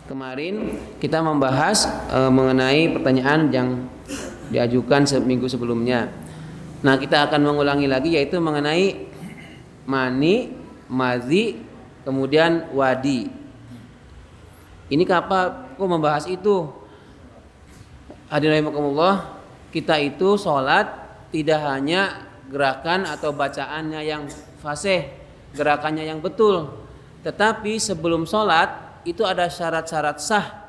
Kemarin kita membahas mengenai pertanyaan yang diajukan seminggu sebelumnya. Nah, kita akan mengulangi lagi yaitu mengenai mani, madhi, kemudian wadi. Ini kok membahas itu? Hadirin rahimakumullah, kita itu sholat tidak hanya gerakan atau bacaannya yang fasih, gerakannya yang betul, tetapi sebelum sholat itu ada syarat-syarat sah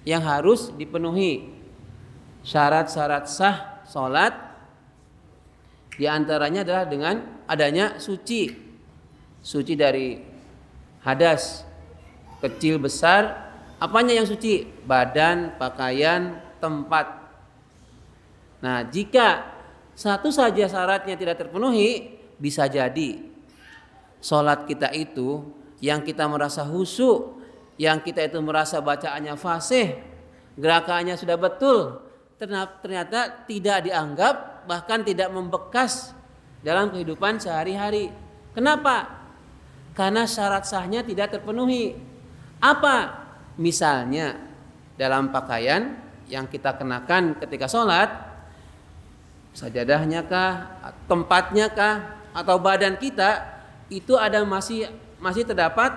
yang harus dipenuhi. Syarat-syarat sah sholat diantaranya adalah dengan adanya suci dari hadas kecil besar. Apanya yang suci? Badan, pakaian, tempat. Nah, jika satu saja syaratnya tidak terpenuhi, bisa jadi sholat kita itu yang kita merasa khusyuk, yang kita itu merasa bacaannya fasih, gerakannya sudah betul, ternyata tidak dianggap, bahkan tidak membekas dalam kehidupan sehari-hari. Kenapa? Karena syarat sahnya tidak terpenuhi. Apa? Misalnya dalam pakaian yang kita kenakan ketika sholat, sajadahnya kah, tempatnya kah, atau badan kita itu ada masih terdapat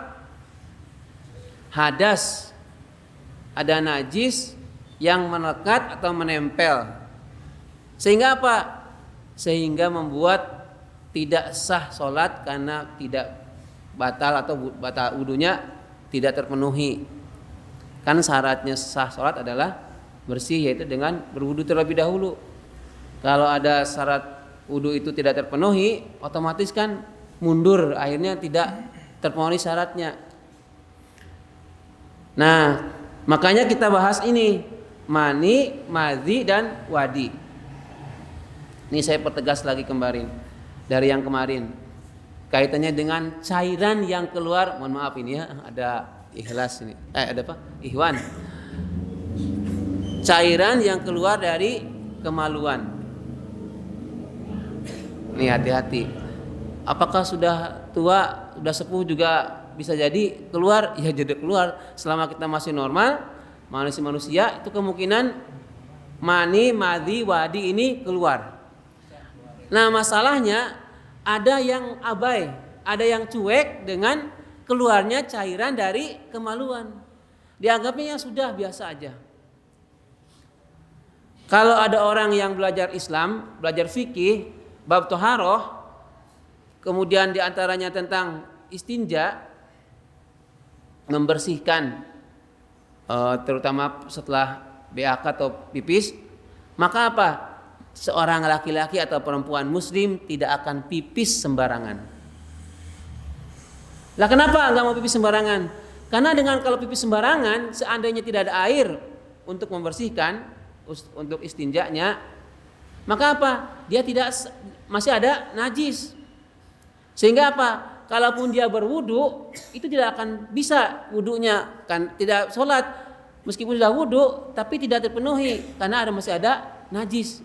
hadas, ada najis yang melekat atau menempel. Sehingga apa? Sehingga membuat tidak sah sholat karena tidak batal atau batal wudunya tidak terpenuhi. Kan syaratnya sah sholat adalah bersih, yaitu dengan berwudu terlebih dahulu. Kalau ada syarat wudu itu tidak terpenuhi, otomatis kan mundur, akhirnya tidak terpenuhi syaratnya. Nah, makanya kita bahas ini mani, madhi, dan wadi. Ini saya pertegas lagi kemarin dari yang kemarin. Kaitannya dengan cairan yang keluar, mohon maaf ini ya, ada ikhlas ini. Ada apa? Ikhwan. Cairan yang keluar dari kemaluan. Nih hati-hati. Apakah sudah tua, sudah sepuh juga bisa jadi keluar? Ya jadi keluar. Selama kita masih normal, manusia itu kemungkinan mani, madhi, wadi ini keluar. Nah, masalahnya ada yang abai, ada yang cuek dengan keluarnya cairan dari kemaluan. Dianggapnya sudah biasa aja. Kalau ada orang yang belajar Islam, belajar fikih, bab thaharah, kemudian diantaranya tentang istinja, membersihkan terutama setelah BAK atau pipis, maka apa? Seorang laki-laki atau perempuan muslim tidak akan pipis sembarangan. Lah kenapa enggak mau pipis sembarangan? Karena dengan kalau pipis sembarangan, seandainya tidak ada air untuk membersihkan, untuk istinjanya, maka apa? Dia masih ada najis. Sehingga apa? Kalaupun dia berwudu, itu tidak akan bisa wudunya, kan tidak sholat meskipun sudah wudu, tapi tidak terpenuhi karena masih ada najis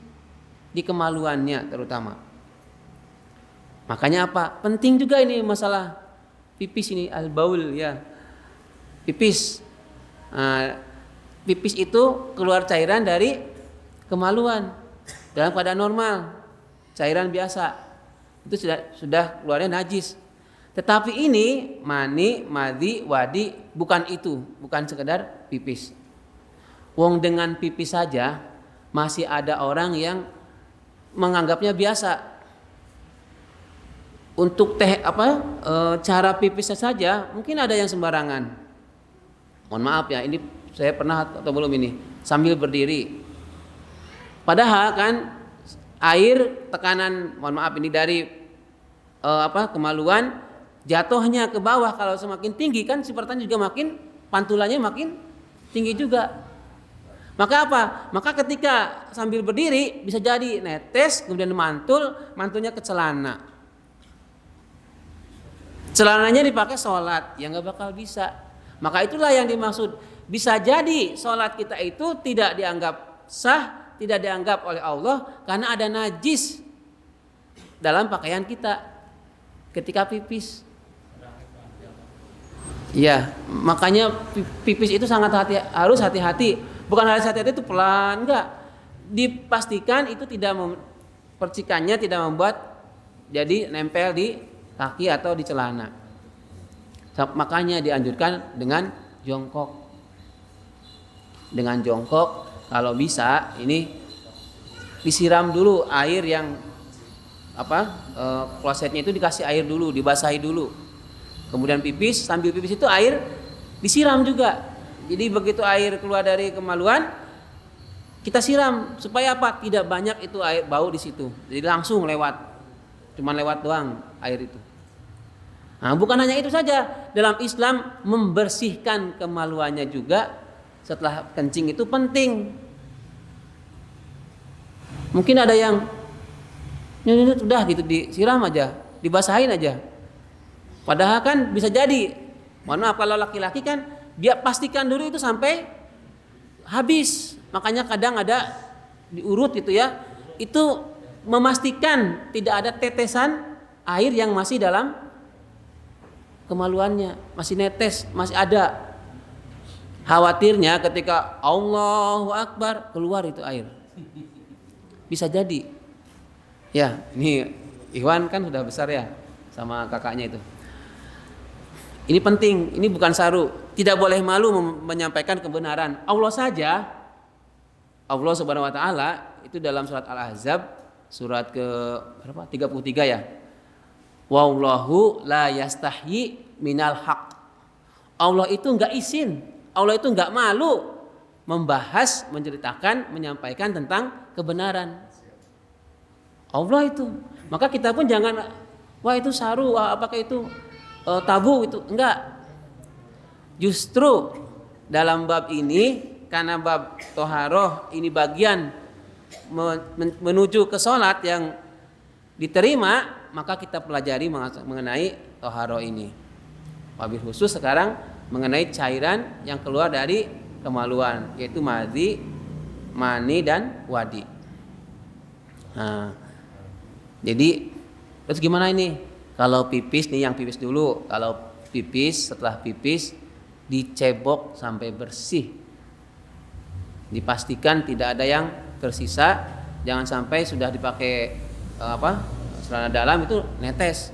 di kemaluannya terutama. Makanya apa? Penting juga ini masalah pipis ini, al-baul ya. Pipis. Pipis itu keluar cairan dari kemaluan dalam keadaan normal, cairan biasa. Itu sudah keluarnya najis. Tetapi ini mani, madhi, wadi bukan itu, bukan sekedar pipis. Wong dengan pipis saja masih ada orang yang menganggapnya biasa. Untuk cara pipisnya saja mungkin ada yang sembarangan. Mohon maaf ya, ini saya pernah atau belum ini sambil berdiri. Padahal kan air tekanan, mohon maaf ini dari kemaluan jatuhnya ke bawah, kalau semakin tinggi kan sipertannya juga makin, pantulannya makin tinggi juga. Maka apa? Maka ketika sambil berdiri bisa jadi netes kemudian mantulnya ke celana. Celananya dipakai sholat, ya nggak bakal bisa. Maka itulah yang dimaksud. Bisa jadi sholat kita itu tidak dianggap sah, tidak dianggap oleh Allah karena ada najis dalam pakaian kita ketika pipis. Iya, makanya pipis itu sangat harus hati-hati. Bukan harus hati-hati itu pelan, enggak. Dipastikan itu percikannya tidak membuat jadi nempel di kaki atau di celana. Makanya dianjurkan dengan jongkok. Dengan jongkok kalau bisa ini disiram dulu air yang klosetnya itu dikasih air dulu, dibasahi dulu. Kemudian pipis, sambil pipis itu air disiram juga. Jadi begitu air keluar dari kemaluan, kita siram supaya apa? Tidak banyak itu air bau di situ. Jadi langsung lewat, cuma lewat doang air itu. Nah, bukan hanya itu saja. Dalam Islam membersihkan kemaluannya juga setelah kencing itu penting. Mungkin ada yang ini udah gitu disiram aja, dibasahin aja. Padahal kan bisa jadi, mohon maaf kalau laki-laki kan dia pastikan dulu itu sampai habis. Makanya kadang ada diurut gitu ya, itu memastikan tidak ada tetesan air yang masih dalam kemaluannya, masih netes, masih ada. Khawatirnya ketika Allahu Akbar keluar itu air, bisa jadi. Ya, ini Iwan kan sudah besar ya sama kakaknya itu. Ini penting, ini bukan saru. Tidak boleh malu menyampaikan kebenaran. Allah saja, Allah Subhanahu wa taala itu dalam surat Al-Ahzab surat ke berapa? 33 ya. Wallahu la yastahyi minal haq. Allah itu enggak izin, Allah itu enggak malu membahas, menceritakan, menyampaikan tentang kebenaran. Allah itu. Maka kita pun jangan wah itu saru, apakah itu tabu itu, enggak. Justru dalam bab ini, karena bab toharoh ini bagian menuju ke sholat yang diterima, maka kita pelajari mengenai toharoh ini. Wabil khusus sekarang mengenai cairan yang keluar dari kemaluan, yaitu madhi, mani dan wadi. Nah, jadi terus gimana ini? Kalau pipis nih, yang pipis dulu. Kalau pipis, setelah pipis dicebok sampai bersih. Dipastikan tidak ada yang tersisa. Jangan sampai sudah dipakai celana dalam itu netes.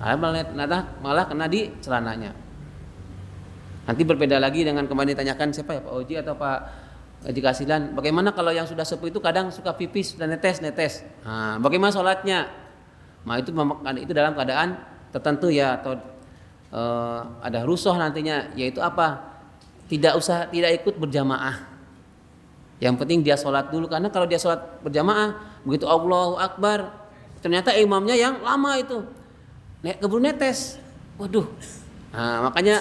Malah kena di celananya. Nanti berbeda lagi dengan kemarin ditanyakan siapa ya, Pak Oji atau Pak Haji Kasilan. Bagaimana kalau yang sudah sepuh itu kadang suka pipis dan netes. Nah, bagaimana sholatnya? Nah, itu dalam keadaan tertentu ya, atau ada rusuh nantinya, yaitu apa? Tidak ikut berjamaah. Yang penting dia sholat dulu, karena kalau dia sholat berjamaah, begitu Allahu Akbar, ternyata imamnya yang lama itu keburu netes. Waduh. Nah, makanya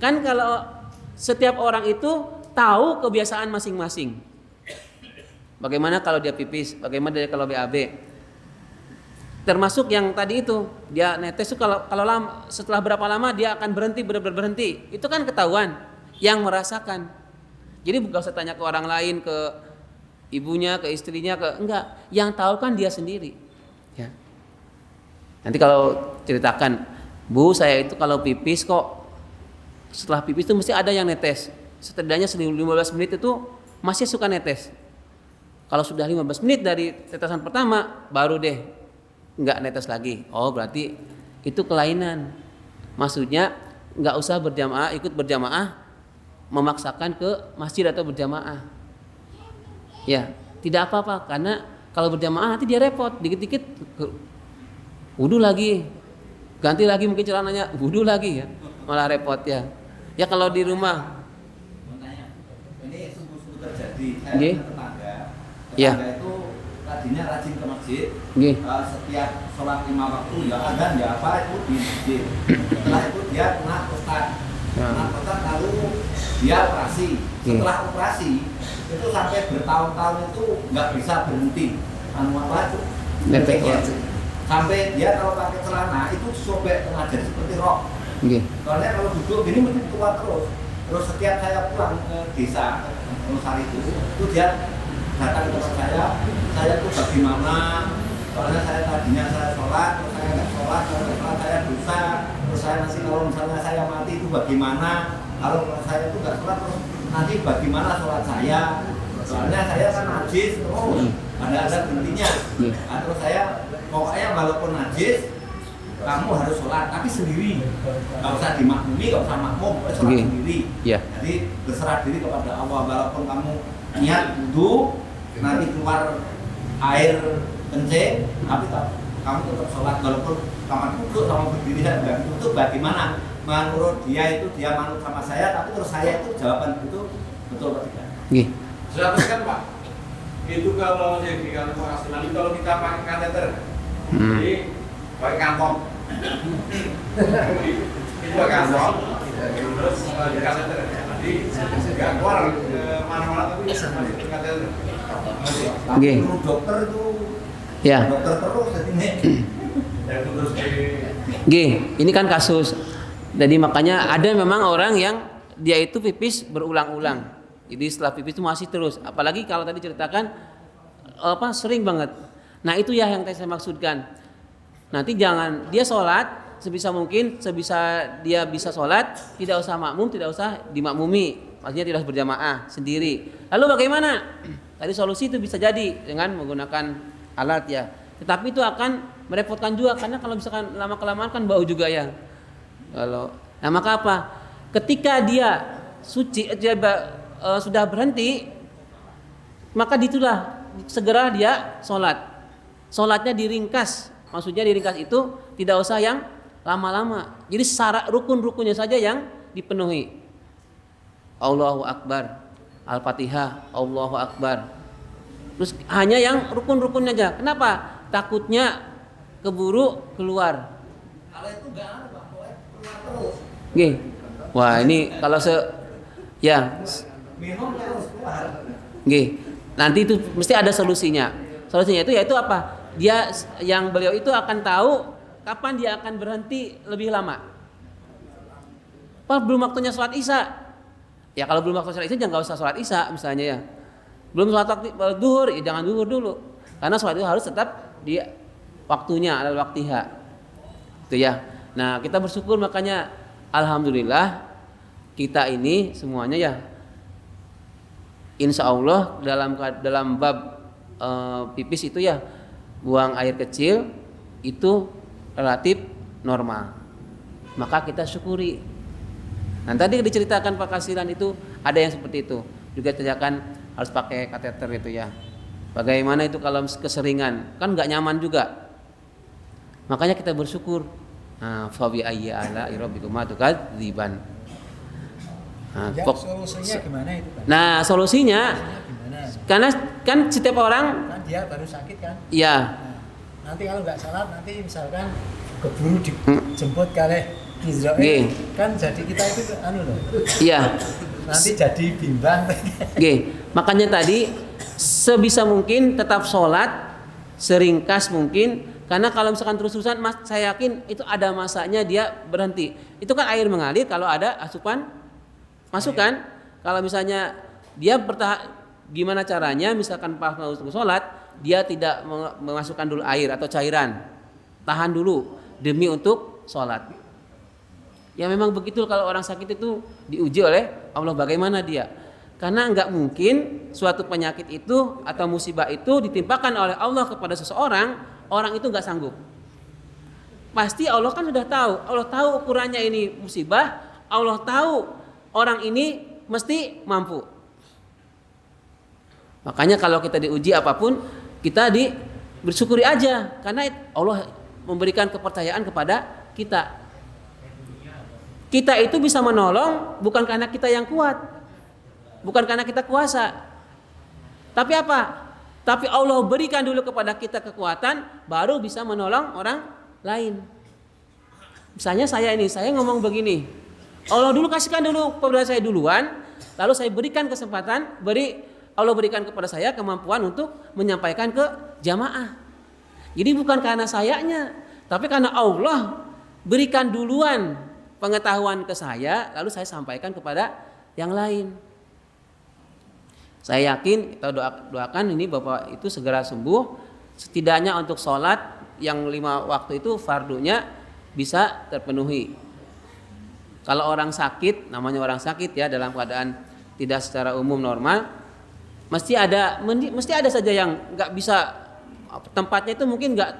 kan kalau setiap orang itu tahu kebiasaan masing-masing. Bagaimana kalau dia pipis, bagaimana dia kalau BAB. Termasuk yang tadi itu, dia netes itu kalau lama, setelah berapa lama dia akan berhenti, benar-benar berhenti. Itu kan ketahuan yang merasakan. Jadi bukan usah tanya ke orang lain, ke ibunya, ke istrinya, enggak. Yang tahu kan dia sendiri. Ya. Nanti kalau ceritakan, Bu saya itu kalau pipis kok setelah pipis itu mesti ada yang netes. Setidaknya 15 menit itu masih suka netes. Kalau sudah 15 menit dari tetesan pertama, baru deh nggak netes lagi. Oh, berarti itu kelainan. Maksudnya nggak usah ikut berjamaah, memaksakan ke masjid atau berjamaah. Ya, tidak apa-apa, karena kalau berjamaah nanti dia repot, dikit-dikit wudu lagi, ganti lagi mungkin celananya, wudu lagi ya, malah repot ya. Ya kalau di rumah. Ini sungguh-sungguh terjadi. Saya tetangga itu tadinya rajin ke masjid. Setiap sholat 5 waktu ya adzan ya apa itu di masjid. Setelah itu dia kena prostat. Lalu dia operasi. Setelah operasi itu sampai bertahun-tahun itu nggak bisa berhenti. Sampai dia kalau pakai celana itu sobek tengah jadi seperti rok. Soalnya kalau duduk gini mesti kuat terus. Terus setiap saya pulang ke desa Nusari itu dia datang ke tempat saya tuh bagaimana Soalnya saya tadinya saya sholat, terus saya nggak sholat, kalau nggak sholat saya dosa, terus saya nanti kalau misalnya saya mati itu bagaimana? Kalau saya itu nggak sholat terus nanti bagaimana sholat saya? Soalnya saya kan najis terus ada berhentinya. Nah, terus saya pokoknya walaupun najis kamu harus sholat tapi sendiri, nggak usah dimakmumi, nggak usah makmum, sholat sendiri. Jadi berserah diri kepada Allah. Walaupun kamu niat wudu nanti keluar air kencing, tapi kamu tetap sholat walaupun kamu duduk sama berdiri dan itu bagaimana? Menurut dia itu dia manut sama saya, tapi terus saya itu jawaban itu betul atau tidak? Sudah kan Pak? Itu kalau yang di kantor nasional itu kalau kita pakai kateter, jadi pakai kantong, itu pakai kantong, terus di kateter, jadi nggak keluar ke mana-mana tapi masih ke kateter. Tapi menurut dokter itu, dokter terus jadi nih. Ini kan kasus. Jadi makanya ada memang orang yang dia itu pipis berulang-ulang. Jadi setelah pipis itu masih terus. Apalagi kalau tadi ceritakan sering banget. Nah itu ya yang saya maksudkan. Nanti jangan dia sholat sebisa mungkin, sebisa dia bisa sholat, tidak usah makmum, tidak usah dimakmumi. Maksudnya tidak berjamaah sendiri. Lalu bagaimana? Tadi solusi itu bisa jadi dengan menggunakan alat ya. Tetapi itu akan merepotkan juga karena kalau misalkan lama-kelamaan kan bau juga ya. Nah maka apa? Ketika dia suci sudah berhenti, maka ditulah segera dia sholat. Sholatnya diringkas, maksudnya diringkas itu tidak usah yang lama-lama. Jadi syarat rukun-rukunnya saja yang dipenuhi. Allahu Akbar, Al-Fatihah, Allahu Akbar. Terus hanya yang rukun-rukunnya aja. Kenapa? Takutnya keburu keluar. Kalau itu enggak ada Pak, keluar terus. Wah ini kalau minum terus keluar. Nanti itu mesti ada solusinya. Solusinya itu yaitu apa? Dia yang beliau itu akan tahu kapan dia akan berhenti lebih lama. Belum waktunya sholat isya. Ya kalau belum waktu sholat isya jangan usah sholat isya misalnya ya. Belum sholat duhur ya jangan duhur dulu. Karena sholat itu harus tetap di waktunya adalah waktiha. Itu ya. Nah kita bersyukur makanya alhamdulillah kita ini semuanya ya. Insya Allah dalam bab pipis itu ya buang air kecil itu relatif normal. Maka kita syukuri. Nah tadi diceritakan Pak Kasiran itu ada yang seperti itu. Juga ceritakan harus pakai kateter itu ya. Bagaimana itu kalau keseringan kan nggak nyaman juga. Makanya kita bersyukur. Fa bi ayyi ala rabbikuma tukadziban. Solusinya gimana itu Pak? Nah solusinya karena kan setiap orang kan dia baru sakit kan? Iya. Nanti kalau nggak salat nanti misalkan keburu dijemput kali Israel kan jadi kita itu loh. Iya. Nanti jadi bimbang. Makanya tadi sebisa mungkin tetap sholat seringkas mungkin karena kalau misalkan terus-terusan saya yakin itu ada masanya dia berhenti. Itu kan air mengalir kalau ada asupan masukan. Kalau misalnya dia gimana caranya misalkan pas mau sholat dia tidak memasukkan dulu air atau cairan, tahan dulu demi untuk sholat. Ya memang begitu kalau orang sakit itu diuji oleh Allah bagaimana dia. Karena enggak mungkin suatu penyakit itu atau musibah itu ditimpakan oleh Allah kepada seseorang, orang itu enggak sanggup. Pasti Allah kan sudah tahu, Allah tahu ukurannya ini musibah, Allah tahu orang ini mesti mampu. Makanya kalau kita diuji apapun, kita bersyukuri aja karena Allah memberikan kepercayaan kepada kita. Kita itu bisa menolong bukan karena kita yang kuat, bukan karena kita kuasa. Tapi apa? Tapi Allah berikan dulu kepada kita kekuatan, baru bisa menolong orang lain. Misalnya saya ngomong begini, Allah dulu kasihkan dulu kepada saya duluan, lalu saya berikan kesempatan, Allah berikan kepada saya kemampuan untuk menyampaikan ke jamaah. Jadi bukan karena sayanya, tapi karena Allah berikan duluan pengetahuan ke saya, lalu saya sampaikan kepada yang lain. Saya yakin kita doakan ini Bapak itu segera sembuh setidaknya untuk sholat yang 5 waktu itu fardunya bisa terpenuhi. Kalau orang sakit, namanya orang sakit ya, dalam keadaan tidak secara umum normal, mesti ada saja yang nggak bisa, tempatnya itu mungkin nggak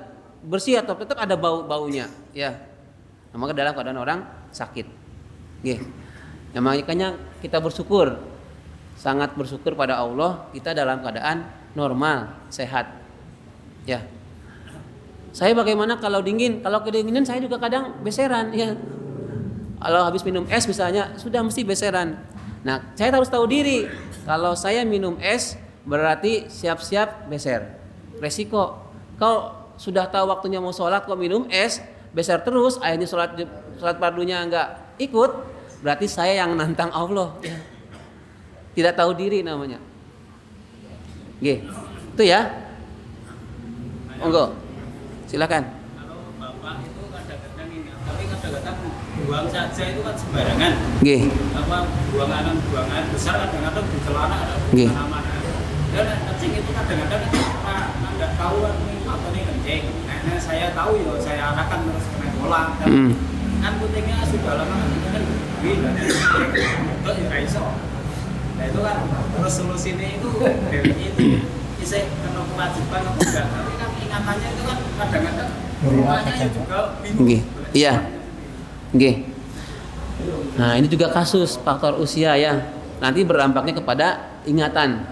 bersih atau tetap ada baunya ya. Nah, maka dalam keadaan orang sakit. Nah, makanya kita bersyukur, sangat bersyukur pada Allah kita dalam keadaan normal, sehat. Ya. Saya bagaimana kalau dingin? Kalau kedinginan saya juga kadang beseran ya. Kalau habis minum es misalnya sudah mesti beseran. Nah, saya harus tahu diri. Kalau saya minum es berarti siap-siap beser. Resiko. Kau sudah tahu waktunya mau sholat kok minum es, beser terus, akhirnya sholat fardunya enggak ikut, berarti saya yang nantang Allah. Ya. Tidak tahu diri namanya. Itu ya. Monggo. Silakan. Kalau bapak itu kadang-kadang ini, tapi kadang-kadang buang saja itu kan sembarangan. Buang air besar kadang-kadang di celana ada di mana-mana. Dan kencing itu kadang-kadang nggak tahu apa nih kencing. Nah, saya tahu ya, saya arahkan terus kena kolam. Kan putingnya sudah lama kan itu ya iso. Nah itu kan terus solusinya itu bisa kena kewajiban apa enggak, tapi kan ingatannya itu kan kadang-kadang rumahnya juga bingung. Iya. Nah, ini juga kasus faktor usia ya. Nanti berdampaknya kepada ingatan.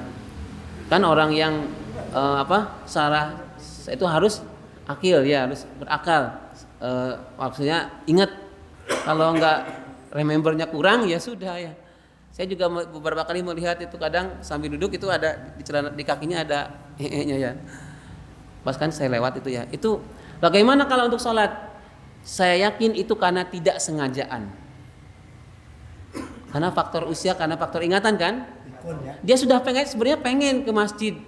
Kan orang yang salah itu harus akil ya, harus berakal. Maksudnya ingat. Kalau enggak remembernya kurang ya sudah ya. Saya juga beberapa kali melihat itu kadang sambil duduk itu ada di kakinya ada nya ya. Pas kan saya lewat itu ya. Itu bagaimana kalau untuk sholat? Saya yakin itu karena tidak sengajaan. Karena faktor usia, karena faktor ingatan kan? Dia sudah sebenarnya pengen ke masjid.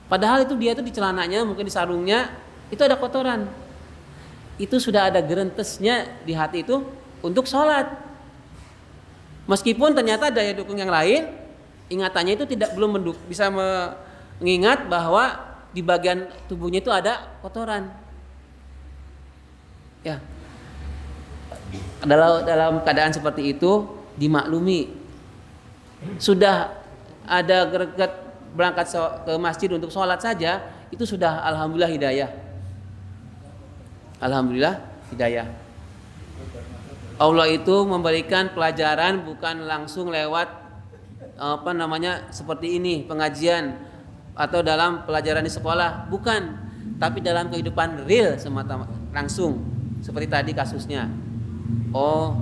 Padahal itu dia tuh di celananya, mungkin di sarungnya itu ada kotoran. Itu sudah ada gerentesnya di hati itu untuk sholat. Meskipun ternyata daya dukung yang lain, ingatannya itu belum bisa mengingat bahwa di bagian tubuhnya itu ada kotoran. Ya. Dalam keadaan seperti itu dimaklumi. Sudah ada greget berangkat ke masjid untuk sholat saja, itu sudah alhamdulillah hidayah. Alhamdulillah hidayah. Allah itu memberikan pelajaran bukan langsung lewat seperti ini pengajian atau dalam pelajaran di sekolah, bukan, tapi dalam kehidupan real semata langsung seperti tadi kasusnya. Oh,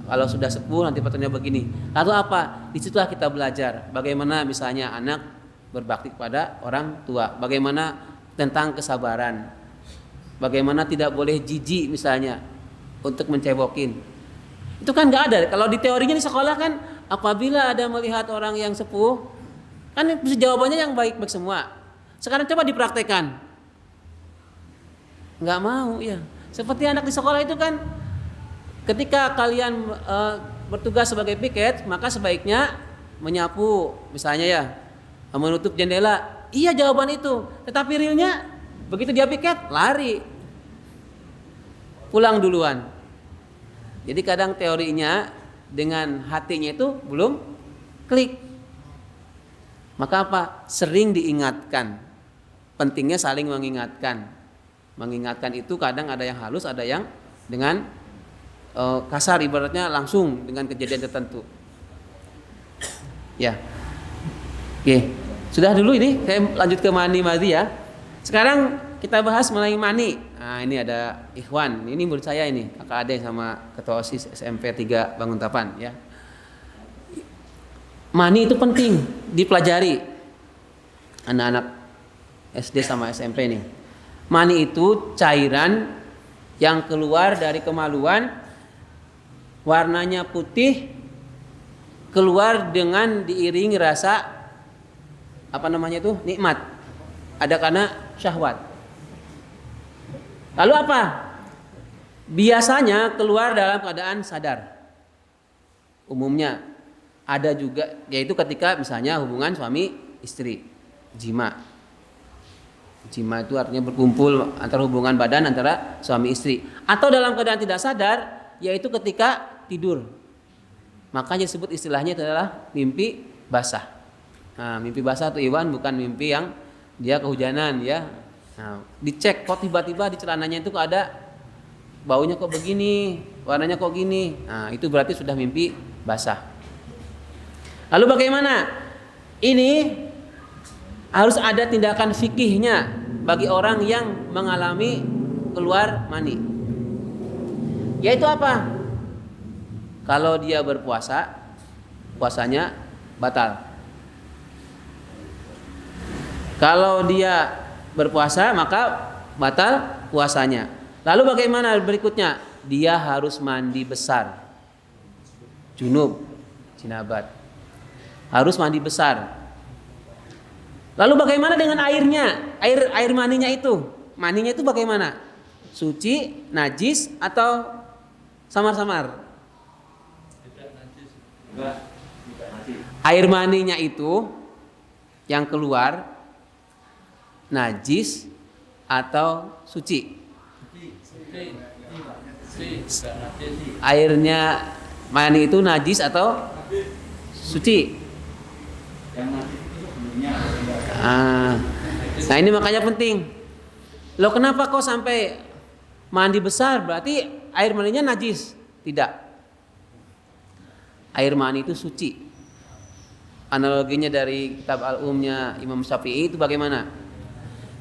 kalau sudah sepuh nanti patutnya begini. Lalu apa? Disitulah kita belajar bagaimana misalnya anak berbakti kepada orang tua, bagaimana tentang kesabaran, bagaimana tidak boleh jijik misalnya untuk mencebokin. Itu kan nggak ada. Kalau di teorinya di sekolah kan apabila ada melihat orang yang sepuh, kan jawabannya yang baik-baik semua. Sekarang coba dipraktekkan. Nggak mau ya. Seperti anak di sekolah itu kan, ketika kalian bertugas sebagai piket, maka sebaiknya menyapu, misalnya ya, menutup jendela. Iya jawaban itu. Tetapi realnya begitu dia piket, lari, pulang duluan. Jadi kadang teorinya dengan hatinya itu belum klik. Maka apa? Sering diingatkan. Pentingnya saling mengingatkan. Mengingatkan itu kadang ada yang halus, ada yang dengan kasar, ibaratnya langsung dengan kejadian tertentu. Ya. Oke. Sudah dulu ini, saya lanjut ke mani madhi ya. Sekarang kita bahas mengenai mani. Nah, ini ada Ikhwan. Ini menurut saya ini kakak adik sama ketua OSIS SMP 3 Banguntapan ya. Mani itu penting dipelajari anak-anak SD sama SMP nih. Mani itu cairan yang keluar dari kemaluan, warnanya putih, keluar dengan diiringi rasa nikmat. Ada karena syahwat. Lalu apa? Biasanya keluar dalam keadaan sadar. Umumnya ada juga, yaitu ketika misalnya hubungan suami istri, jima. Jima itu artinya berkumpul antara hubungan badan antara suami istri. Atau dalam keadaan tidak sadar, yaitu ketika tidur. Makanya disebut istilahnya itu adalah mimpi basah. Nah, mimpi basah itu Iwan bukan mimpi yang dia kehujanan ya. Nah, dicek kok tiba-tiba di celananya itu kok ada baunya kok begini, warnanya kok gini. Nah, itu berarti sudah mimpi basah. Lalu bagaimana? Ini harus ada tindakan fikihnya bagi orang yang mengalami keluar mani. Yaitu apa? Kalau dia berpuasa, puasanya batal. Kalau dia berpuasa, maka batal puasanya. Lalu bagaimana berikutnya? Dia harus mandi besar. Junub, jinabat. Harus mandi besar. Lalu bagaimana dengan airnya? Air maninya itu. Maninya itu bagaimana? Suci, najis atau samar-samar? Air maninya itu yang keluar najis atau suci? Airnya mani itu najis atau suci? Nah ini makanya penting. Loh kenapa kok sampai mandi besar? Berarti air maninya najis? Tidak. Air mani itu suci. Analoginya dari kitab Al-Umnya Imam Syafi'i itu bagaimana?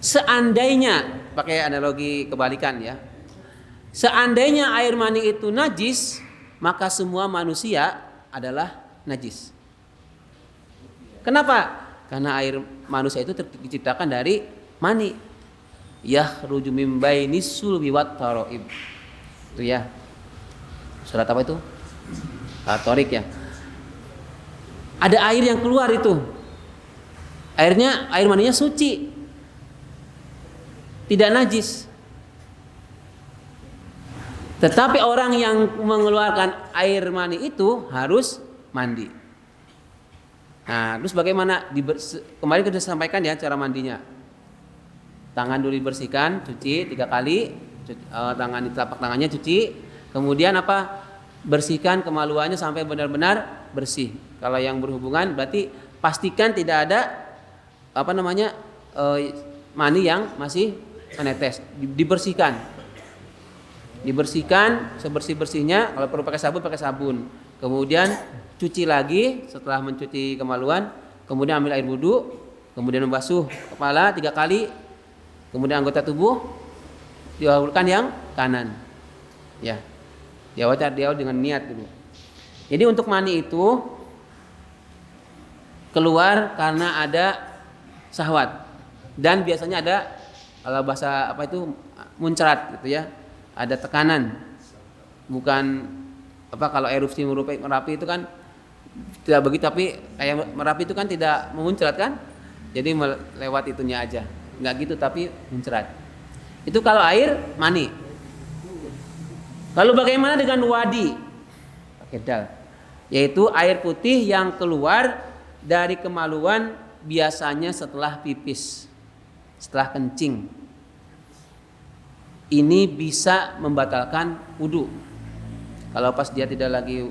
Seandainya, pakai analogi kebalikan ya. Seandainya air mani itu najis, maka semua manusia adalah najis. Kenapa? Karena air manusia itu diciptakan dari mani. Yakhruju min bainis sulbi wat taraib. Itu ya. Surat apa itu? At-Tariq ya. Ada air yang keluar itu. Air maninya suci. Tidak najis. Tetapi orang yang mengeluarkan air mani itu harus mandi. Nah, terus bagaimana? Kemarin kita sampaikan ya cara mandinya. Tangan dulu dibersihkan, cuci 3 kali, tangan di telapak tangannya cuci, kemudian apa? Bersihkan kemaluannya sampai benar-benar bersih. Kalau yang berhubungan berarti pastikan tidak ada mani yang masih menetes. Dibersihkan sebersih-bersihnya. Kalau perlu pakai sabun. Kemudian cuci lagi setelah mencuci kemaluan, kemudian ambil air wudhu, kemudian membasuh kepala 3 kali, kemudian anggota tubuh diawalkan yang kanan. Ya, diawal dengan niat dulu. Jadi untuk mani itu keluar karena ada syahwat dan biasanya ada kalau bahasa muncrat gitu ya, ada tekanan. Bukan kalau erupsi Merapi itu kan tidak begitu, tapi kayak Merapi itu kan tidak memuncrat kan, jadi lewat itunya aja, nggak gitu tapi muncrat. Itu kalau air mani. Lalu bagaimana dengan wadi? Pakai dal, yaitu air putih yang keluar dari kemaluan biasanya setelah pipis, setelah kencing. Ini bisa membatalkan wudu. Kalau pas dia tidak lagi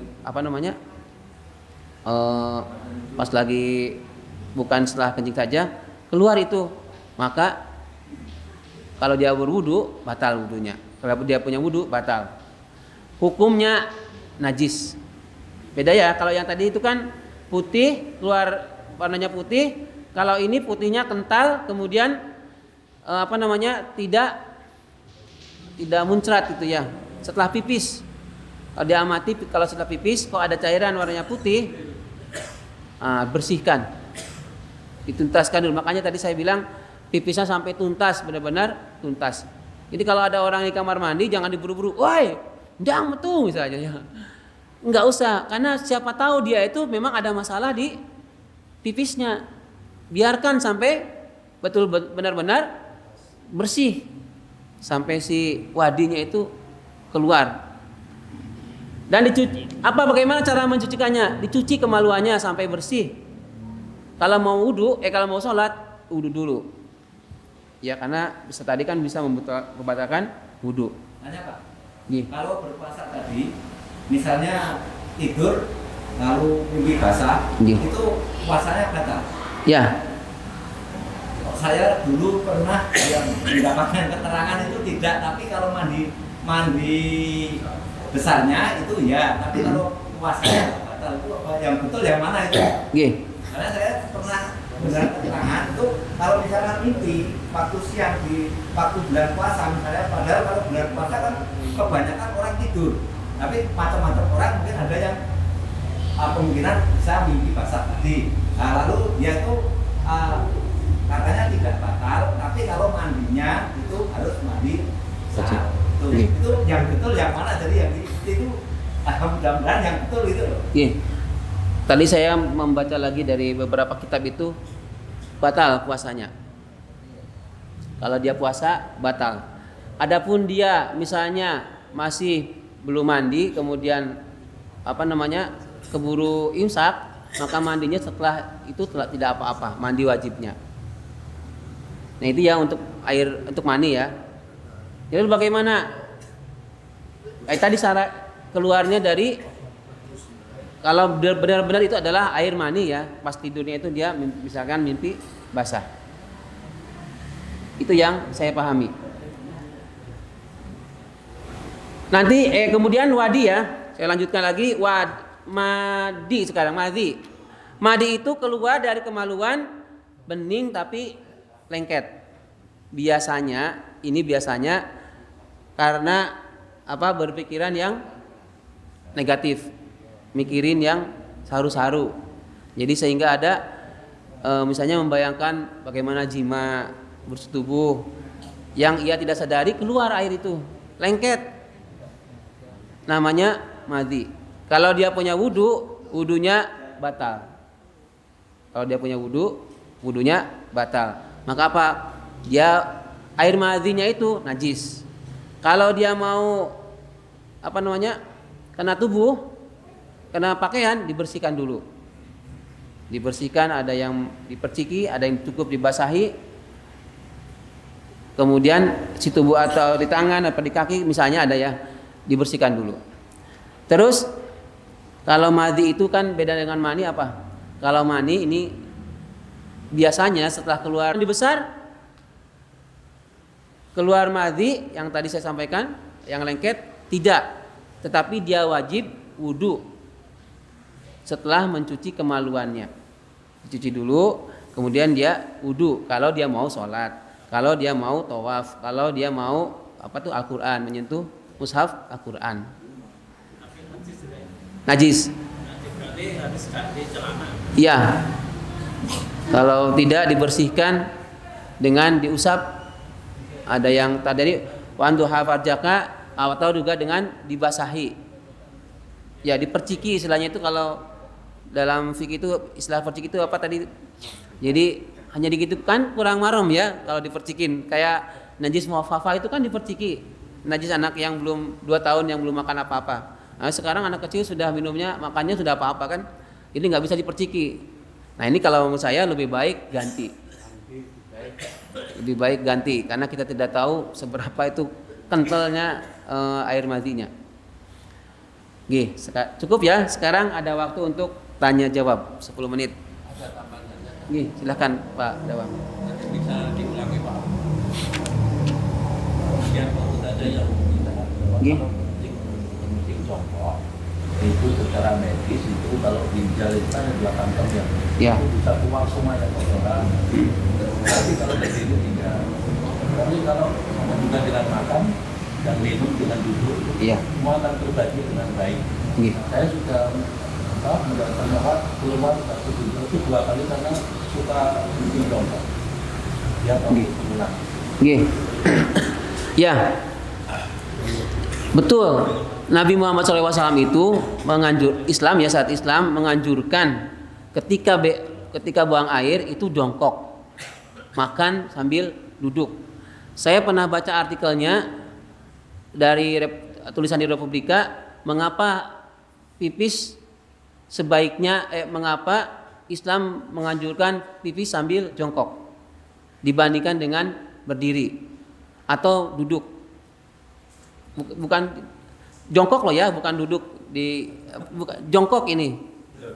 pas lagi bukan setelah kencing saja keluar itu, maka kalau dia berwudu batal wudunya. Kalau dia punya wudu batal. Hukumnya najis. Beda ya, kalau yang tadi itu kan putih, keluar warnanya putih. Kalau ini putihnya kental, kemudian tidak muncrat gitu ya. Setelah pipis. Kalau diamati, kalau setelah pipis kok ada cairan warnanya putih, bersihkan, dituntaskan dulu. Makanya tadi saya bilang pipisnya sampai tuntas, benar-benar tuntas. Jadi kalau ada orang di kamar mandi jangan diburu-buru, woi, ndang metu misalnya ya. Enggak usah, karena siapa tahu dia itu memang ada masalah di pipisnya. Biarkan sampai betul benar-benar bersih, sampai si wadinya itu keluar. Dan dicuci. Bagaimana cara mencucikannya? Dicuci kemaluannya sampai bersih. Kalau mau wudu, kalau mau sholat, wudu dulu. Ya karena bisa tadi kan bisa membatalkan wudu. Nanya Pak, Nggih. kalau berpuasa tadi, misalnya tidur lalu mimpi basah, Nggih. itu puasanya batal. Ya. Saya dulu pernah yang mendapatkan keterangan itu tidak, tapi kalau mandi besarnya itu ya, tapi kalau puasanya batal itu yang betul yang mana itu? Nggih. Karena saya pernah mendengar keterangan itu kalau misalnya mimpi waktu siang di waktu bulan puasa misalnya, padahal kalau bulan puasa kan kebanyakan orang tidur, tapi macam-macam orang mungkin ada yang kemungkinan bisa mimpi basah tadi. Nah, lalu dia itu katanya tidak batal, tapi kalau mandinya itu harus mandi sah. Itu yang betul yang mana? Jadi yang itu mudah-mudahan yang betul itu loh. Tadi saya membaca lagi dari beberapa kitab itu batal puasanya. Kalau dia puasa batal. Adapun dia misalnya masih belum mandi, kemudian keburu imsak, maka mandinya setelah itu tidak apa-apa, mandi wajibnya. Nah itu ya untuk mani ya. Jadi bagaimana? Tadi syarat keluarnya dari kalau benar-benar itu adalah air mani ya, pas tidurnya itu dia misalkan mimpi basah. Itu yang saya pahami. Nanti kemudian wadi ya, saya lanjutkan lagi madi sekarang madi. Madi itu keluar dari kemaluan bening tapi lengket. Biasanya karena berpikiran yang negatif, mikirin yang saru-saru. Jadi sehingga ada misalnya membayangkan bagaimana jima bersetubuh yang ia tidak sadari keluar air itu lengket. Namanya madhi. Kalau dia punya wudunya batal. Kalau dia punya wudunya batal. Maka apa? Dia air madhinya itu najis. Kalau dia mau kena tubuh, kena pakaian, dibersihkan dulu. Dibersihkan, ada yang diperciki, ada yang cukup dibasahi. Kemudian si tubuh atau di tangan atau di kaki misalnya ada ya, dibersihkan dulu. Terus kalau madhi itu kan beda dengan mani apa? Kalau mani ini biasanya setelah keluar dibesar, keluar madhi yang tadi saya sampaikan, yang lengket tidak, tetapi dia wajib wudu setelah mencuci kemaluannya. Dicuci dulu, kemudian dia wudu kalau dia mau sholat, kalau dia mau tawaf, kalau dia mau Al-Quran, menyentuh mushaf Al-Quran. Najis. Berarti harus ganti celana. Iya. Kalau tidak dibersihkan dengan diusap, ada yang tadi wandu hafarjaka atau juga dengan dibasahi. Ya diperciki istilahnya itu, kalau dalam fikih itu istilah percik itu apa tadi? Jadi hanya digitu kan kurang marom ya kalau dipercikin. Kayak najis muafafa itu kan diperciki. Najis anak yang belum 2 tahun yang belum makan apa-apa. Nah, sekarang anak kecil sudah minumnya, makannya sudah apa-apa kan? Ini nggak bisa diperciki. Nah ini kalau menurut saya lebih baik ganti. Lebih baik ganti karena kita tidak tahu seberapa itu kentalnya air madhinya. Cukup ya. Sekarang ada waktu untuk tanya jawab 10 menit. Silakan Pak Dawang. Bisa diulangi Pak. Siapa saja yang meminta penting jongkok itu secara medis itu kalau ginjal itu kan ada 2 kantong yang itu bisa keluar semua yang kotoran. Tapi kalau dari itu tidak. Tapi kalau juga dengan makan dan minum dengan duduk semua akan terbagi dengan baik. Saya sudah mendapatkan bahwa keluar satu ginjal itu 2 kali karena suka bikin jongkok. Ya kalau pulang. Ya. Betul. Nabi Muhammad SAW itu saat Islam menganjurkan ketika buang air itu jongkok, makan sambil duduk. Saya pernah baca artikelnya dari tulisan di Republika, mengapa pipis sebaiknya mengapa Islam menganjurkan pipis sambil jongkok dibandingkan dengan berdiri atau duduk. Bukan jongkok loh ya, bukan duduk jongkok ini.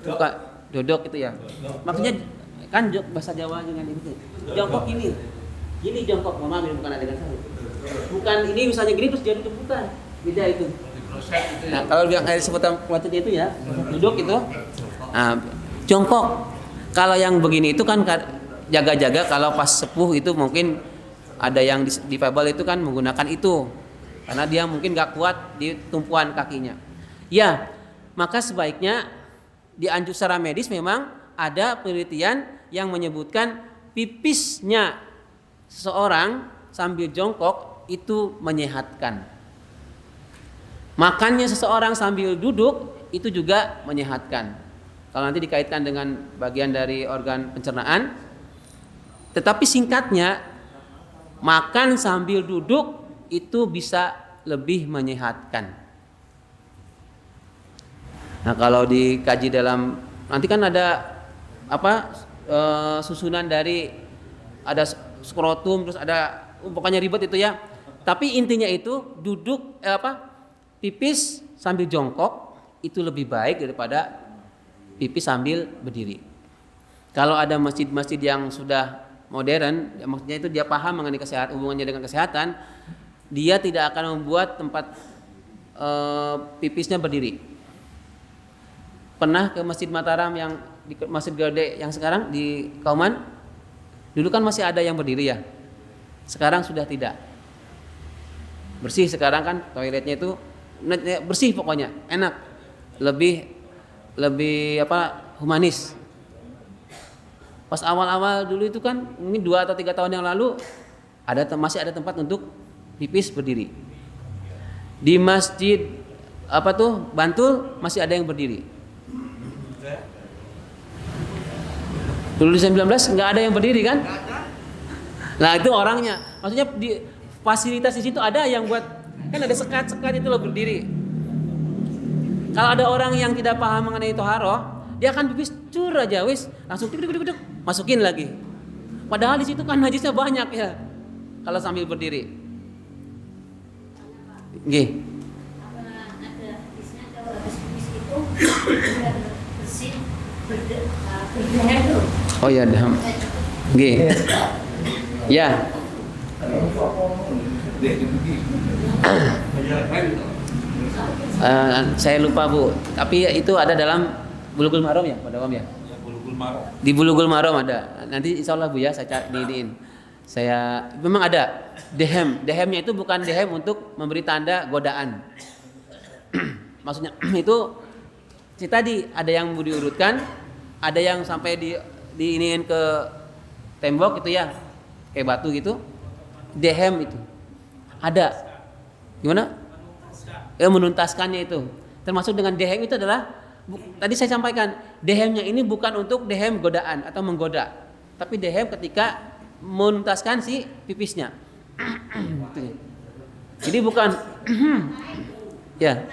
Bukan duduk itu ya. Maksudnya kan bahasa Jawa dengan itu. Jongkok ini. Gini jongkok, mama bukan adegan saya. Bukan ini misalnya gini terus dia duduk, bukan. Beda itu. Nah, kalau yang kayak sebutan pelacetnya itu ya, duduk itu. Nah, jongkok. Kalau yang begini itu kan jaga-jaga kalau pas sepuh itu mungkin ada yang difabel itu kan menggunakan itu. Karena dia mungkin gak kuat di tumpuan kakinya. Ya, maka sebaiknya dianjur secara medis memang ada penelitian yang menyebutkan pipisnya seseorang sambil jongkok itu menyehatkan. Makannya seseorang sambil duduk itu juga menyehatkan. Kalau nanti dikaitkan dengan bagian dari organ pencernaan. Tetapi singkatnya, makan sambil duduk itu bisa lebih menyehatkan. Nah, kalau dikaji dalam nanti kan ada susunan dari ada skrotum terus ada pokoknya ribet itu ya. Tapi intinya itu duduk pipis sambil jongkok itu lebih baik daripada pipis sambil berdiri. Kalau ada masjid-masjid yang sudah modern, ya maksudnya itu dia paham mengenai kesehatan, hubungannya dengan kesehatan, dia tidak akan membuat tempat pipisnya berdiri. Pernah ke Masjid Mataram yang di Masjid Gede yang sekarang di Kauman, dulu kan masih ada yang berdiri ya. Sekarang sudah tidak. Bersih sekarang kan toiletnya itu bersih pokoknya, enak. Lebih humanis. Pas awal-awal dulu itu kan mungkin 2 atau 3 tahun yang lalu masih ada tempat untuk pipis berdiri. Di masjid Bantul masih ada yang berdiri. Dulu di 19 nggak ada yang berdiri kan? Nah itu orangnya, maksudnya di fasilitas di situ ada yang buat kan ada sekat-sekat itu loh berdiri. Kalau ada orang yang tidak paham mengenai toharoh, dia akan pipis cur aja wis langsung duduk masukin lagi. Padahal di situ kan najisnya banyak ya. Kalau sambil berdiri. Nggih. Ada hadisnya kalau habis pipis itu biar bersih berdehem tuh. Oh ya, daham. Nggih. Ya. Saya lupa Bu, tapi itu ada dalam Bulughul Maram ya, Pak Dawam ya? Bulughul Maram. Di Bulughul Maram ada. Nanti insya Allah Bu ya, saya cariin. Saya memang ada dehemnya itu bukan dehem untuk memberi tanda godaan. Maksudnya itu tadi ada yang diurutkan, ada yang sampai diiniin ke tembok gitu ya, kayak batu gitu. Dehem itu ada. Gimana? Menuntaskannya itu. Termasuk dengan dehem itu adalah tadi saya sampaikan, dehemnya ini bukan untuk dehem godaan atau menggoda, tapi dehem ketika menuntaskan si pipisnya. Jadi bukan ya.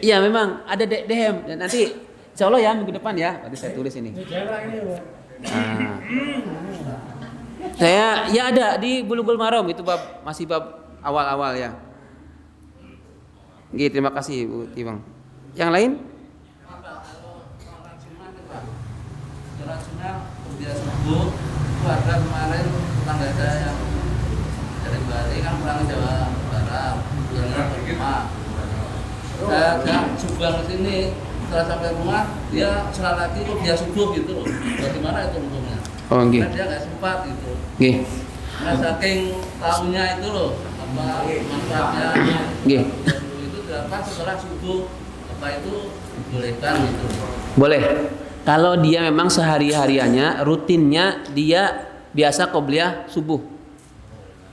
Iya memang ada dehem dan nanti insya Allah ya minggu depan ya, tadi saya tulis ini. Nah, saya ya ada di Bulughul Maram itu masih bab awal-awal ya. Oke, terima kasih Bu Tiwang. Yang lain? Dia sembuh, keluarga kemarin tetangga saya yang dari Bali kan pulang ke Jawa Barat, pulangnya ke rumah. Saya subuh ke sini, setelah sampai rumah dia sholat lagi kok dia subuh gitu loh. Bagaimana itu hukumnya? Oh, nggih. Karena dia nggak sempat gitu. Nggih. Nah, saking tahunya itu loh apa manfaatnya. Nggih. Itu apa setelah subuh apa itu dibolehkan gitu. Boleh. Kalau dia memang sehari-hariannya, rutinnya dia biasa qobliyah subuh.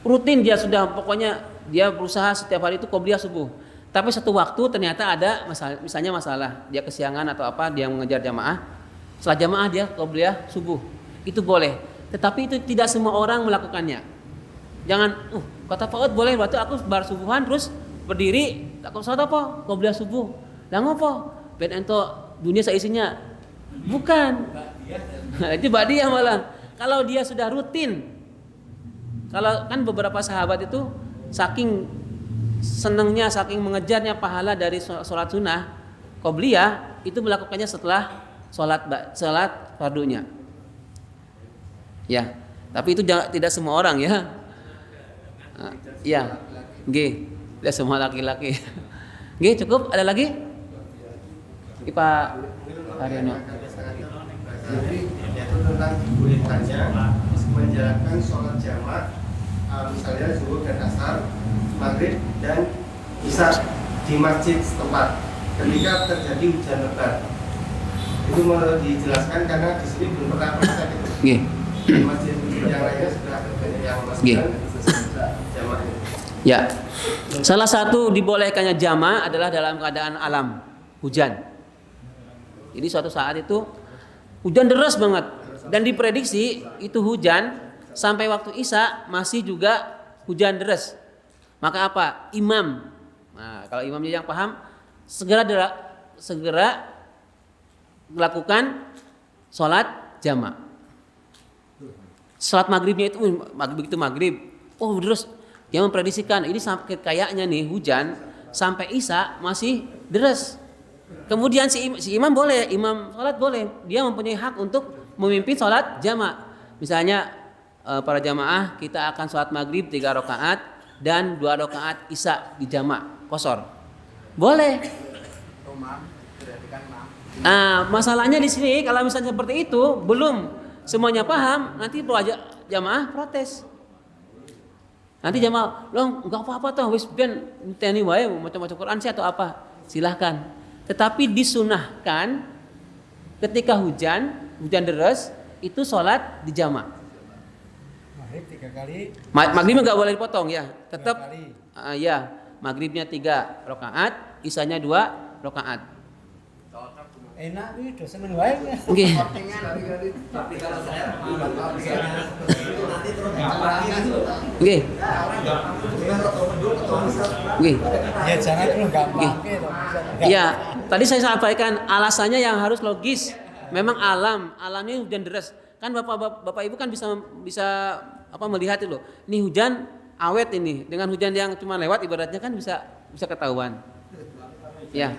Rutin dia sudah pokoknya dia berusaha setiap hari itu qobliyah subuh. Tapi satu waktu ternyata ada masalah, misalnya masalah dia kesiangan atau apa, dia mengejar jamaah. Setelah jamaah dia qobliyah subuh. Itu boleh. Tetapi itu tidak semua orang melakukannya. Jangan, kata Pak Ud boleh, waktu aku bar subuhan terus berdiri, tak kau salat apa? Qobliyah subuh. Lah ngopo? Ben ento dunia saisinya. Bukan. Itu ba'diyah malah. Kalau dia sudah rutin Kalau kan beberapa sahabat itu saking senengnya, saking mengejarnya pahala dari sholat sunnah qobliyah itu melakukannya setelah sholat fardunya. Ya, tapi itu tidak semua orang ya. Ya, tidak semua laki-laki. Cukup. Ada lagi? Pak Haryono. Jadi itu tentang dibolehkannya menjalankan sholat jamaah misalnya zuhur dan asar, maghrib dan isya di masjid setempat ketika terjadi hujan lebat. Itu mau dijelaskan karena di sini belum pernah praktek itu. Di masjid yang lainnya sudah ada banyak yang masukkan jamaah. Ya, salah satu dibolehkannya jamaah adalah dalam keadaan alam hujan. Jadi suatu saat itu hujan deras banget dan diprediksi itu hujan sampai waktu isya masih juga hujan deras. Maka apa? Imam. Nah, kalau imamnya yang paham segera melakukan sholat jamaah. Sholat maghribnya itu maghrib. Oh terus dia memprediksikan ini sampai kayaknya nih hujan sampai isya masih deras. Kemudian si imam boleh, imam sholat boleh. Dia mempunyai hak untuk memimpin sholat jamaah. Misalnya para jamaah kita akan sholat maghrib 3 rakaat dan 2 rakaat isya di jamaah qashar. Boleh. Nah, masalahnya di sini kalau misalnya seperti itu belum semuanya paham, nanti jamaah protes. Nanti jamaah, "Loh, enggak apa-apa toh, wis ben teni wae macam-macam Quran sih atau apa." Silahkan. Tetapi disunahkan ketika hujan deras itu sholat di jamaah. Maghrib 3 kali. Maghribnya nggak boleh dipotong ya, tetap ya maghribnya 3 rakaat, isanya 2 rakaat. Enak nih, udah seneng wae. Nggih. Tapi kalau saya nanti terus Nggih. Nggih. Ya jangan terus gampang Ya, tadi saya sampaikan alasannya yang harus logis. Memang alamnya hujan deras. Kan Bapak Ibu kan bisa melihat itu loh. Ini hujan awet ini. Dengan hujan yang cuma lewat ibaratnya kan bisa ketahuan. Ya.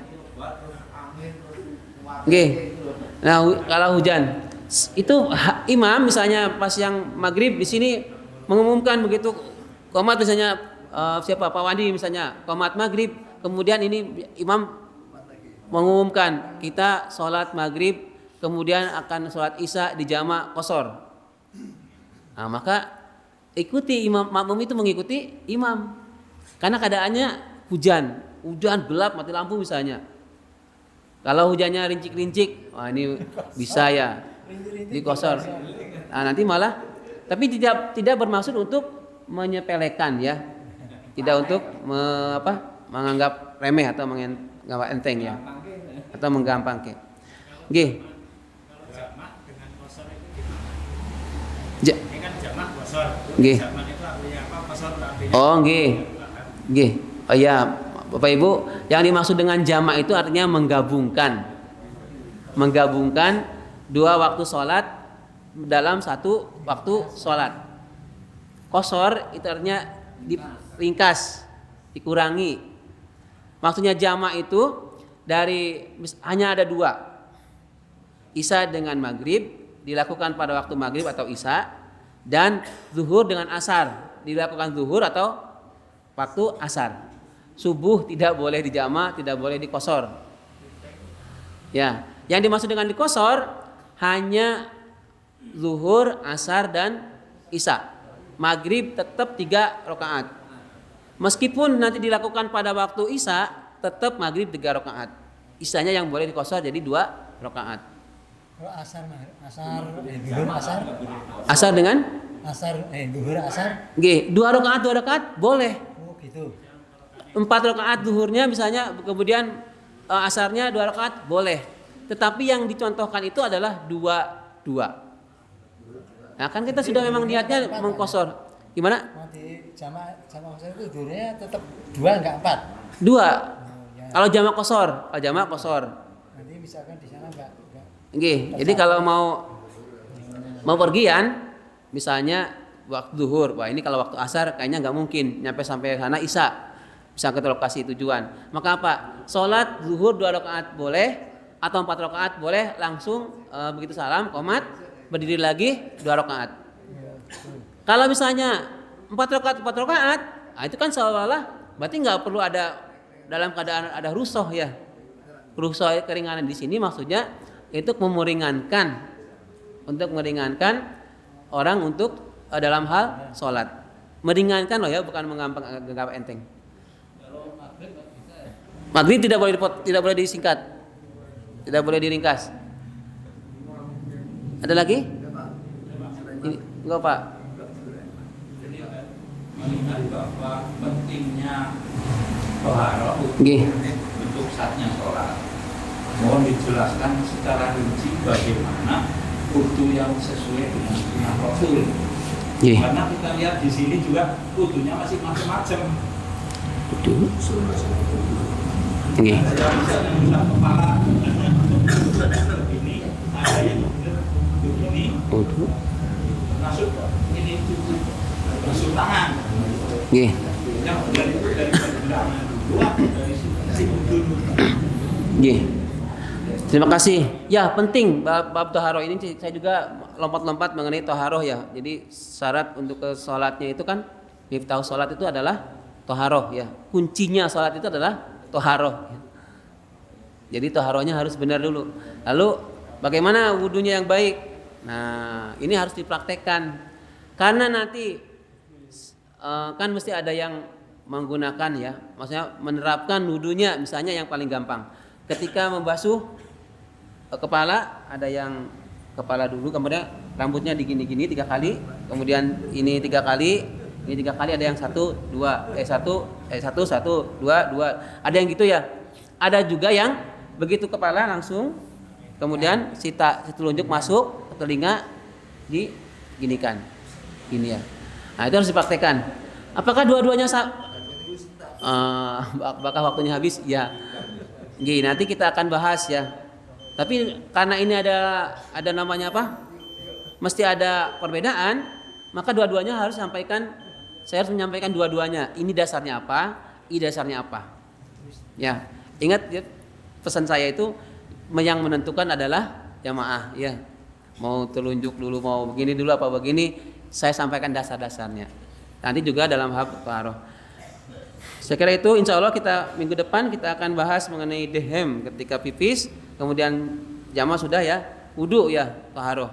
Oke. Nah, kalau hujan itu imam misalnya pas yang maghrib di sini mengumumkan begitu qomat misalnya Pak Wandi misalnya qomat maghrib, kemudian ini imam mengumumkan kita sholat maghrib kemudian akan sholat isya di jamaah qashar. Nah, maka ikuti imam, makmum itu mengikuti imam karena keadaannya hujan gelap mati lampu misalnya. Kalau hujannya rincik-rincik, wah ini bisa ya di qashar. Nah, nanti malah tapi tidak bermaksud untuk menyepelekan ya. Tidak untuk menganggap remeh atau menganggap enteng ya. Atau menggampangkan. Nggih. Jamaah dengan qashar itu gimana? Ini kan jamaah qashar. Nggih. Jamaah itu artinya apa? Qashar artinya. Oh, nggih. Nggih. Oh iya, Bapak Ibu, yang dimaksud dengan jamaah itu artinya menggabungkan 2 waktu sholat dalam 1 waktu sholat. Qashar itu artinya diringkas, dikurangi. Maksudnya jamaah itu hanya ada 2. Isya dengan maghrib dilakukan pada waktu maghrib atau isya, dan zuhur dengan asar dilakukan zuhur atau waktu asar. Subuh tidak boleh di jamaah, tidak boleh di qashar. Ya, yang dimaksud dengan di qashar hanya zuhur, asar dan isya. Maghrib tetap 3 rakaat. Meskipun nanti dilakukan pada waktu isya, tetap maghrib 3 rakaat. Isyanya yang boleh di qashar jadi 2 rakaat. Kalau duhur asar. Asar dengan? Duhur asar. Nggih, 2 rakaat boleh. Oh gitu. 4 rakaat zuhurnya misalnya, kemudian asarnya 2 rakaat boleh. Tetapi yang dicontohkan itu adalah 2. Nah, kan kita sudah memang niatnya mengqashar. Gimana? Nanti jamaah qashar itu zuhurnya tetap 2 enggak 4. 2. Ya. Kalau jamaah qashar. Nanti misalkan di sana enggak. Nggih, jadi kalau mau pergian misalnya waktu zuhur. Wah, ini kalau waktu asar kayaknya nggak mungkin nyampe sampai sana isya. Bisa ke lokasi tujuan. Maka apa? Sholat zuhur 2 rakaat boleh atau 4 rakaat boleh, langsung begitu salam qomat berdiri lagi 2 rakaat. Kalau misalnya 4 rakaat, nah itu kan seolah-olah berarti nggak perlu ada dalam keadaan ada rusuh ya. Rusuh keringanan di sini maksudnya itu untuk meringankan orang untuk dalam hal sholat. Meringankan loh ya, bukan menganggap enteng. Maghrib tidak boleh disingkat, tidak boleh diringkas. Ada lagi? Ini, enggak Pak. Melihat bahwa pentingnya toharoh untuk saatnya sholat. Mohon dijelaskan secara rinci bagaimana wudu yang sesuai dengan sunnah Rasul. Karena kita lihat di sini juga wudunya masih macam-macam. Ada yang bisa kepala begini, ada yang begini, termasuk ini masuk tangan. Yang dari belakang dua dari sisi wudu. Terima kasih. Ya, penting bab toharoh ini saya juga lompat-lompat mengenai toharoh ya. Jadi syarat untuk ke sholatnya itu kan miftahus sholat itu adalah toharoh ya. Kuncinya sholat itu adalah toharoh. Jadi toharohnya harus benar dulu. Lalu bagaimana wudunya yang baik? Nah, ini harus dipraktekkan. Karena nanti kan mesti ada yang menggunakan ya, maksudnya menerapkan wudunya. Misalnya yang paling gampang, ketika membasuh kepala, ada yang kepala dulu, kemudian rambutnya digini-gini 3 kali, kemudian ini 3 kali, ini 3 kali, ada yang 1, 2, 1, 2, ada yang gitu ya. Ada juga yang begitu kepala langsung, kemudian si telunjuk masuk ke telinga, diginikan, gini ya. Nah itu harus dipraktekkan. Apakah dua-duanya apakah waktunya habis? Ya. Gini, nanti kita akan bahas ya. Tapi karena ini ada namanya apa? Mesti ada perbedaan, maka dua-duanya harus sampaikan. Saya harus menyampaikan dua-duanya. Ini dasarnya apa? Ini dasarnya apa? Ya, ingat ya, pesan saya itu yang menentukan adalah jamaah ya. Mau telunjuk dulu, mau begini dulu apa begini, saya sampaikan dasar-dasarnya. Nanti juga dalam hal toharoh. Saya kira itu, insya Allah kita minggu depan kita akan bahas mengenai dehem ketika pipis, kemudian jamaah sudah ya, wudu ya, toharoh.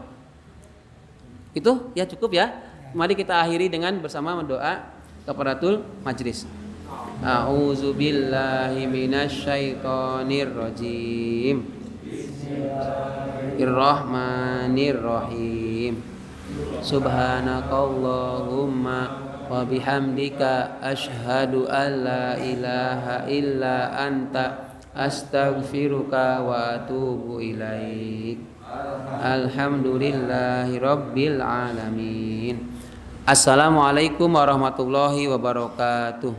Itu ya cukup ya. Mari kita akhiri dengan bersama mendoa kafaratul majlis. A'udzubillahi minasyaitonirrajim. Bismillahirrahmanirrahim. Subhanakallahumma wa bihamdika asyhadu an la ilaha illa anta astaghfiruka wa atubu ilaik. Alhamdulillahi rabbil alamin. Assalamualaikum warahmatullahi wabarakatuh.